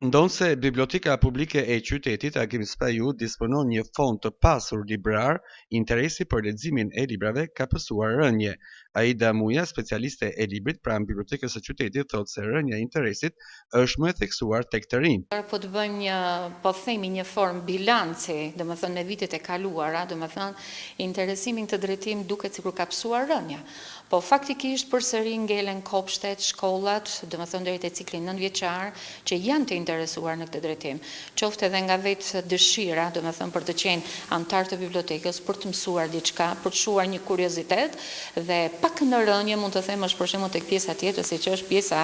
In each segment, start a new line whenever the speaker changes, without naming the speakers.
Ndonse Biblioteka Publike e Qytetit Agim Spaju disponon një fond të pasur librar, interesi për leximin e librave ka pësuar rënje. Aida Muja, specialiste e librit pranë Bibliotekës së Qytetit, thotë se rënja e interesit është më e theksuar tek të rinjt.
Po të bëjmë po themi një formë bilanci, domethënë në vitet e kaluara, domethënë interesimin të drejtim duket sikur ka pësuar rënja. Po faktikisht përsëri ngelen kopshtet, shkollat, domethënë deri te cikli 9-vjeçar, që janë të interesuar në këtë drejtim. Qoftë edhe nga vetë dëshira, domethënë për të qenë antar të bibliotekës, për të mësuar diçka, për të shuar një kuriozitet, dhe pak në rënje mund të them është për shembull tek pjesa tjetër, siç është pjesa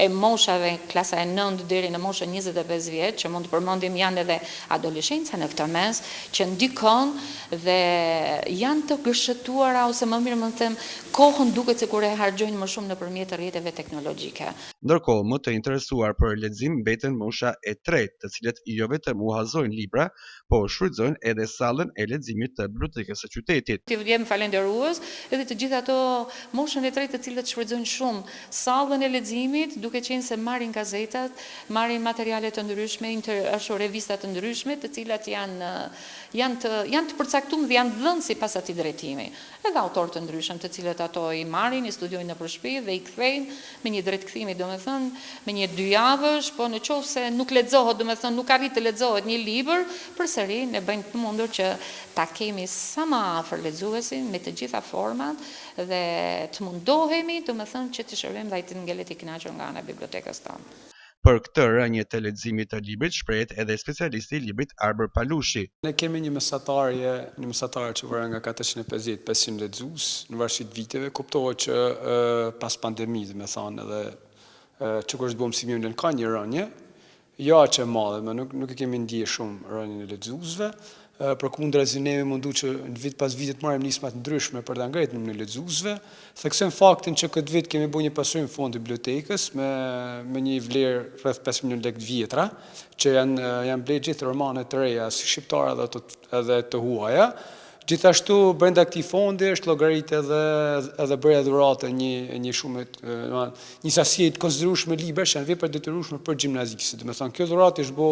e moshave klasa e 9 deri në moshën 25 vjeç, që mund të përmendim janë edhe adoleshenca në këtë mes, që ndikon dhe janë të gëshëtuara ose më mirë më them kohën duket se kur e hargjojnë më shumë nëpërmjet rrjeteve teknologjike.
Ndërkohë, më të interesuar për lexim mbeten mosha e tretë, të cilët jo vetëm u hazojnë libra, por shfrytëzojnë edhe sallën e leximit të Bibliotekës së Qytetit.
Ti vjen falendërues edhe të gjithë ato moshën e tretë të cilët shfrytëzojnë shumë sallën e leximit, duke qenë se marrin gazetat, marrin materiale të ndryshme, ashtu revista të ndryshme, të cilat janë të përcaktuar dhe janë dhënë sipas atij drejtimi. Edhe autorë të ndryshëm, të cilët ato i marrin, i studiojnë në shtëpi dhe i kthejnë me një drejtkthimi, domethënë me një 2 javësh, po në qoftë se nuk lexohet, domethënë nuk arrit të lexohet një libër, përsëri ne bëjmë të mundur që ta kemi sa më afër lexuesin me të gjitha format dhe të mundohemi, domethënë që të shërbejmë dhe ai të ngelet i kënaqur nga ana e bibliotekës tonë.
Për këtë rënje të leximit të librit shprehet edhe specialisti i librit Arber Palushi.
Ne kemi një mesatare që vëre nga 450-500 lexues në varësi të viteve, kuptohet që pas pandemisë, me thënë edhe që kur është bëmë si në ka një rënje, jo që e madhe, nuk e kemi ndje shumë rënjën e lexuesve, për kundërzi ne mundu që në vit pas vitit marrim nisma të ndryshme për ta ngritur numrin e lexuesve, theksojmë faktin që këtë vit kemi bërë një pasurim fondi bibliotekës me një vlerë rreth 5 milionë lekë vjetra, që janë blerë gjithë romane të reja, si shqiptare edhe të huaja. Gjithashtu brenda këtij fondi është llogaritë edhe bërja dhurate një sasi të konsiderueshme libra që janë vepra detyrueshme për gjimnazistët. Do të thonë kjo dhuratë është bë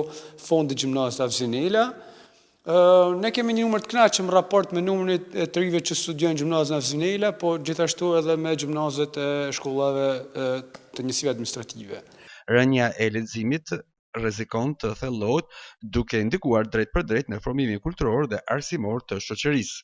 fondi gjimnazit Avzinela. Ne kemi një numër të kënaqshëm raport me numrin e të rive që studiojnë gjimnazin Avzinela, po gjithashtu edhe me gjimnazet e shkollave të njësive administrative.
Rënja e leximit rrezikon të thellohet duke ndikuar drejt për drejt në formimin kulturor dhe arsimor të shoqërisë.